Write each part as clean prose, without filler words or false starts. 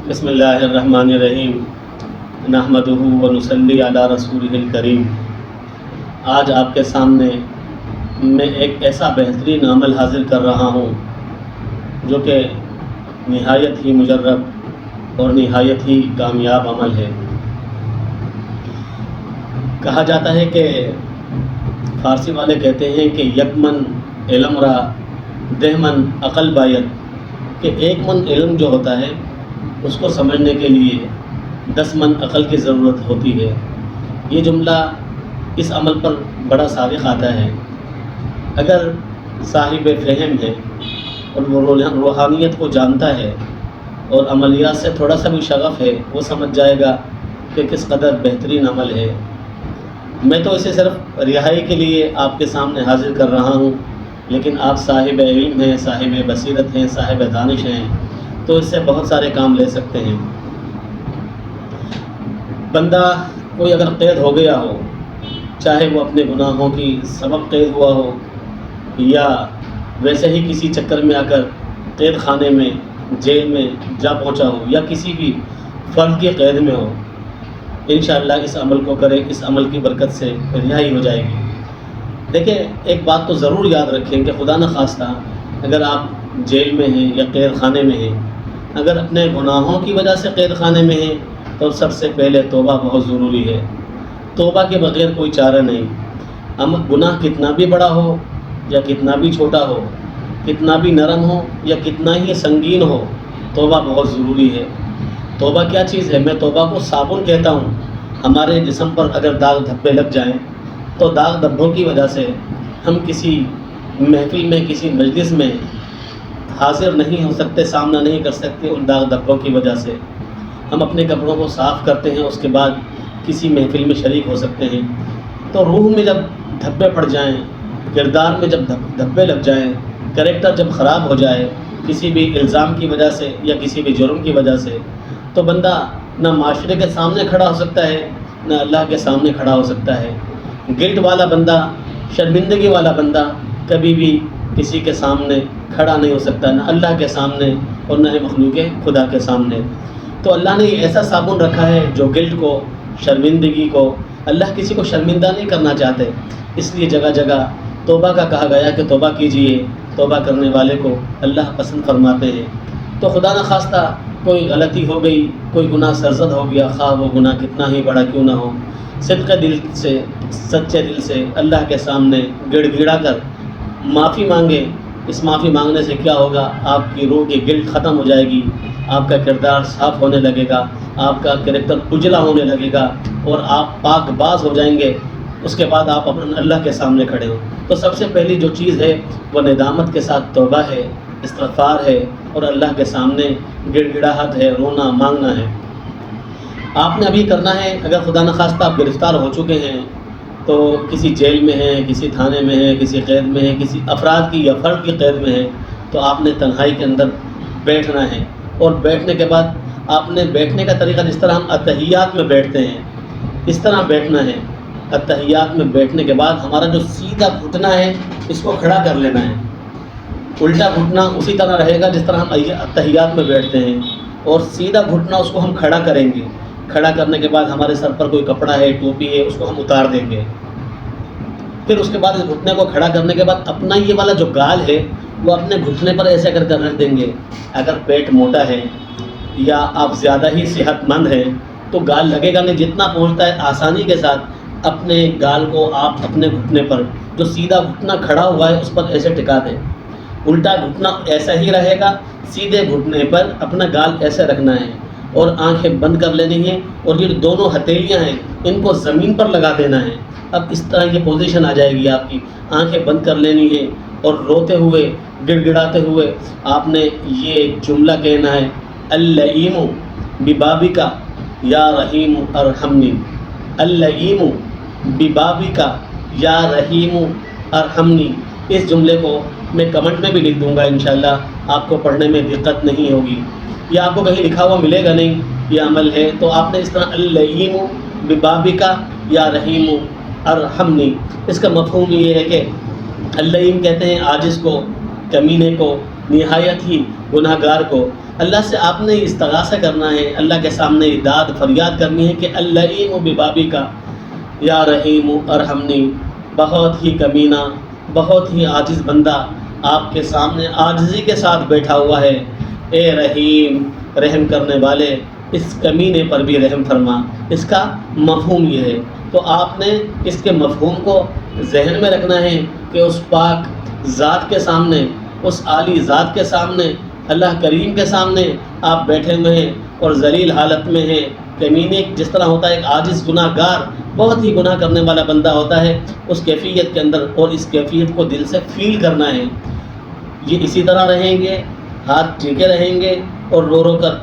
بسم اللہ الرحمن الرحیم نحمدہ و نصلی علی رسولہ الکریم۔ آج آپ کے سامنے میں ایک ایسا بہترین عمل حاضر کر رہا ہوں جو کہ نہایت ہی مجرب اور نہایت ہی کامیاب عمل ہے۔ کہا جاتا ہے کہ فارسی والے کہتے ہیں کہ یک من علم را دہ من عقل باید، کہ ایک من علم جو ہوتا ہے اس کو سمجھنے کے لیے 10 من عقل کی ضرورت ہوتی ہے۔ یہ جملہ اس عمل پر بڑا صادق آتا ہے۔ اگر صاحب فہم ہے اور وہ روحانیت کو جانتا ہے اور عملیات سے تھوڑا سا بھی شغف ہے، وہ سمجھ جائے گا کہ کس قدر بہترین عمل ہے۔ میں تو اسے صرف رہائی کے لیے آپ کے سامنے حاضر کر رہا ہوں، لیکن آپ صاحب علم ہیں، صاحب بصیرت ہیں، صاحب دانش ہیں، تو اس سے بہت سارے کام لے سکتے ہیں۔ بندہ کوئی اگر قید ہو گیا ہو، چاہے وہ اپنے گناہوں کی سبب قید ہوا ہو یا ویسے ہی کسی چکر میں آ کر قید خانے میں جیل میں جا پہنچا ہو یا کسی بھی فرد کی قید میں ہو، انشاءاللہ اس عمل کو کرے، اس عمل کی برکت سے رہائی ہو جائے گی۔ دیکھیں، ایک بات تو ضرور یاد رکھیں کہ خدا نخواستہ اگر آپ جیل میں ہیں یا قید خانے میں ہیں، اگر اپنے گناہوں کی وجہ سے قید خانے میں ہیں، تو سب سے پہلے توبہ بہت ضروری ہے۔ توبہ کے بغیر کوئی چارہ نہیں۔ گناہ کتنا بھی بڑا ہو یا کتنا بھی چھوٹا ہو، کتنا بھی نرم ہو یا کتنا ہی سنگین ہو، توبہ بہت ضروری ہے۔ توبہ کیا چیز ہے؟ میں توبہ کو صابن کہتا ہوں۔ ہمارے جسم پر اگر داغ دھبے لگ جائیں تو داغ دھبوں کی وجہ سے ہم کسی محفل میں، کسی مجلس میں حاضر نہیں ہو سکتے، سامنا نہیں کر سکتے ان داغ دھبوں کی وجہ سے۔ ہم اپنے کپڑوں کو صاف کرتے ہیں، اس کے بعد کسی محفل میں شریک ہو سکتے ہیں۔ تو روح میں جب دھبے پڑ جائیں، کردار میں جب دھبے لگ جائیں، کریکٹر جب خراب ہو جائے کسی بھی الزام کی وجہ سے یا کسی بھی جرم کی وجہ سے، تو بندہ نہ معاشرے کے سامنے کھڑا ہو سکتا ہے، نہ اللہ کے سامنے کھڑا ہو سکتا ہے۔ گلٹ والا بندہ، شرمندگی والا بندہ کبھی بھی کسی کے سامنے کھڑا نہیں ہو سکتا، نہ اللہ کے سامنے اور نہ مخلوق خدا کے سامنے۔ تو اللہ نے یہ ایسا صابن رکھا ہے جو گلٹ کو، شرمندگی کو، اللہ کسی کو شرمندہ نہیں کرنا چاہتے، اس لیے جگہ جگہ توبہ کا کہا گیا کہ توبہ کیجئے، توبہ کرنے والے کو اللہ پسند فرماتے ہیں۔ تو خدا نخواستہ کوئی غلطی ہو گئی، کوئی گناہ سرزد ہو گیا، خواہ وہ گناہ کتنا ہی بڑا کیوں نہ ہو، صدقے دل سے، سچے دل سے اللہ کے سامنے گڑ گڑا کر معافی مانگے۔ اس معافی مانگنے سے کیا ہوگا؟ آپ کی روح کی گلٹ ختم ہو جائے گی، آپ کا کردار صاف ہونے لگے گا، آپ کا کریکٹر اجلا ہونے لگے گا اور آپ پاک باز ہو جائیں گے۔ اس کے بعد آپ اپنے اللہ کے سامنے کھڑے ہو۔ تو سب سے پہلی جو چیز ہے وہ ندامت کے ساتھ توبہ ہے، استغفار ہے اور اللہ کے سامنے گڑ گڑاہٹ ہے، رونا مانگنا ہے۔ آپ نے ابھی کرنا ہے، اگر خدا نخواستہ آپ گرفتار ہو چکے ہیں تو کسی جیل میں ہیں، کسی تھانے میں ہیں، کسی قید میں ہیں، کسی افراد کی یا فرد کی قید میں ہیں، تو آپ نے تنہائی کے اندر بیٹھنا ہے۔ اور بیٹھنے کے بعد آپ نے بیٹھنے کا طریقہ جس طرح ہم اتحیات میں بیٹھتے ہیں اس طرح بیٹھنا ہے۔ اتحیات میں بیٹھنے کے بعد ہمارا جو سیدھا گھٹنا ہے اس کو کھڑا کر لینا ہے، الٹا گھٹنا اسی طرح رہے گا جس طرح ہم اتحیات میں بیٹھتے ہیں، اور سیدھا گھٹنا اس کو ہم کھڑا کریں گے۔ کھڑا کرنے کے بعد ہمارے سر پر کوئی کپڑا ہے، ٹوپی ہے، اس کو ہم اتار دیں گے۔ پھر اس کے بعد اس گھٹنے کو کھڑا کرنے کے بعد اپنا یہ والا جو گال ہے وہ اپنے گھٹنے پر ایسے کر رکھ دیں گے۔ اگر پیٹ موٹا ہے یا آپ زیادہ ہی صحت مند ہیں تو گال لگے گا نہیں، جتنا پہنچتا ہے آسانی کے ساتھ اپنے گال کو آپ اپنے گھٹنے پر، جو سیدھا گھٹنا کھڑا ہوا ہے اس پر ایسے ٹکا دیں۔ الٹا گھٹنا ایسا ہی رہے گا، سیدھے گھٹنے پر اپنا گال ایسے رکھنا ہے اور آنکھیں بند کر لینی ہیں، اور یہ دونوں ہتھیلیاں ہیں ان کو زمین پر لگا دینا ہے۔ اب اس طرح یہ پوزیشن آ جائے گی، آپ کی آنکھیں بند کر لینی ہے اور روتے ہوئے، گڑ گڑاتے ہوئے آپ نے یہ جملہ کہنا ہے، اللئیم ببابک یا رحیم ارحمنی۔ اللئیم ببابک یا رحیم ارحمنی۔ اس جملے کو میں کمنٹ میں بھی لکھ دوں گا، انشاءاللہ آپ کو پڑھنے میں دقت نہیں ہوگی، یا آپ کو کہیں لکھا ہوا ملے گا نہیں یہ عمل ہے، تو آپ نے اس طرح اللئیم ببابک یا رحیم ارحمنی۔ اس کا مفہوم یہ ہے کہ اللئیم کہتے ہیں عاجز کو، کمینے کو، نہایت ہی گناہ گار کو، اللہ سے آپ نے استغاثہ کرنا ہے، اللہ کے سامنے داد فریاد کرنی ہے کہ اللئیم ببابی کا یا رحیم ارحمنی، بہت ہی کمینہ، بہت ہی عاجز بندہ آپ کے سامنے عاجزی کے ساتھ بیٹھا ہوا ہے، اے رحیم رحم کرنے والے اس کمینے پر بھی رحم فرما۔ اس کا مفہوم یہ ہے، تو آپ نے اس کے مفہوم کو ذہن میں رکھنا ہے کہ اس پاک ذات کے سامنے، اس عالی ذات کے سامنے، اللہ کریم کے سامنے آپ بیٹھے ہوئے ہیں اور ذلیل حالت میں ہیں۔ کمینے جس طرح ہوتا ہے ایک عاجز گناہ گار، بہت ہی گناہ کرنے والا بندہ ہوتا ہے، اس کیفیت کے اندر، اور اس کیفیت کو دل سے فیل کرنا ہے۔ یہ اسی طرح رہیں گے، ہاتھ ٹھیکے رہیں گے اور رو رو کر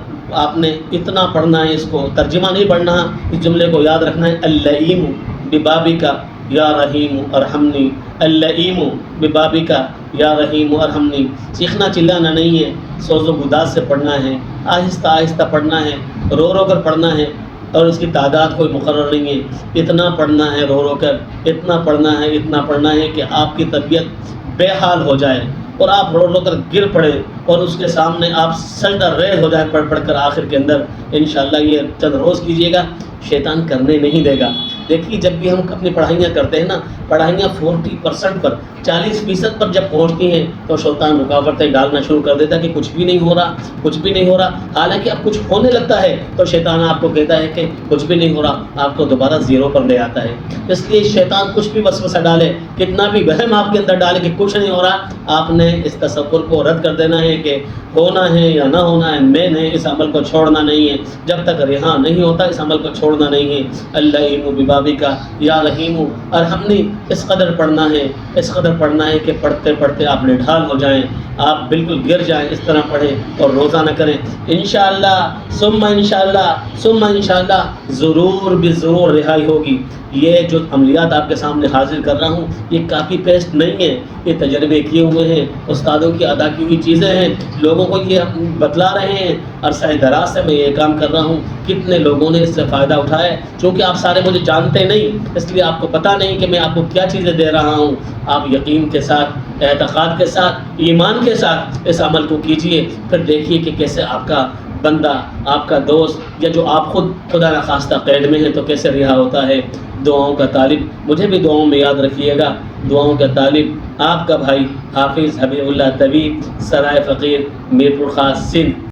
آپ نے اتنا پڑھنا ہے، اس کو ترجمہ نہیں پڑھنا، اس جملے کو یاد رکھنا ہے، اللئیم ببابی کا یا رحیم ارحمنی، اللئیم ببابی کا یا رحیم ارحمنی۔ چیخنا چلانا نہیں ہے، سوز و گداز سے پڑھنا ہے، آہستہ آہستہ پڑھنا ہے، رو رو کر پڑھنا ہے، اور اس کی تعداد کوئی مقرر نہیں ہے، اتنا پڑھنا ہے رو رو کر، اتنا پڑھنا ہے، اتنا پڑھنا ہے کہ آپ کی طبیعت بے حال ہو جائے اور آپ رو رو کر گر پڑے اور اس کے سامنے آپ سجدہ ریز ہو جائیں پڑھ کر آخر کے اندر۔ انشاءاللہ یہ چند روز کیجیے گا، شیطان کرنے نہیں دے گا۔ دیکھیے جب بھی ہم اپنی پڑھائیاں کرتے ہیں نا، پڑھائیاں 40% پر، 40% پر جب پہنچتی ہیں تو شیطان رکاوٹیں ڈالنا شروع کر دیتا ہے کہ کچھ بھی نہیں ہو رہا، کچھ بھی نہیں ہو رہا۔ حالانکہ اب کچھ ہونے لگتا ہے تو شیطان آپ کو کہتا ہے کہ کچھ بھی نہیں ہو رہا، آپ کو دوبارہ زیرو پر لے آتا ہے۔ اس لیے شیطان کچھ بھی وسوسہ ڈالے، کتنا بھی وہم آپ کے اندر ڈالے کہ کچھ نہیں ہو رہا، آپ نے اس تصور کو رد کر دینا ہے کہ ہونا ہے یا نہ ہونا ہے، میں نے اس عمل کو چھوڑنا نہیں ہے، جب تک رہا نہیں ہوتا اس عمل کو چھوڑنا نہیں ہے۔ اللئیم ببابی کا یا رحیم ارحمنی، اس قدر پڑھنا ہے، اس قدر پڑھنا ہے کہ پڑھتے پڑھتے آپ نڈھال ہو جائیں، آپ بالکل گر جائیں، اس طرح پڑھیں اور روزہ نہ کریں۔ انشاءاللہ ثم انشاءاللہ ثم انشاءاللہ ضرور بھی ضرور رہائی ہوگی۔ یہ جو عملیات آپ کے سامنے حاضر کر رہا ہوں یہ کاپی پیسٹ نہیں ہے، یہ تجربے کیے ہوئے ہیں، استادوں کی ادا کی ہوئی چیزیں ہیں، لوگوں کو یہ بتلا رہے ہیں۔ عرصہ دراز سے میں یہ کام کر رہا ہوں، کتنے لوگوں نے اس سے فائدہ اٹھایا ہے۔ چونکہ آپ سارے مجھے جانتے نہیں، اس لیے آپ کو پتہ نہیں کہ میں آپ کو کیا چیزیں دے رہا ہوں۔ آپ یقین کے ساتھ، اعتقاد کے ساتھ، ایمان کے ساتھ اس عمل کو کیجئے، پھر دیکھیے کہ کیسے آپ کا بندہ، آپ کا دوست، یا جو آپ خود خدا نخواستہ قید میں ہے تو کیسے رہا ہوتا ہے۔ دعاؤں کا طالب، مجھے بھی دعاؤں میں یاد رکھیے گا، دعاؤں کا طالب آپ کا بھائی حافظ حبیب اللہ طبیب، سرائے فقیر، میرپور خاص، سندھ۔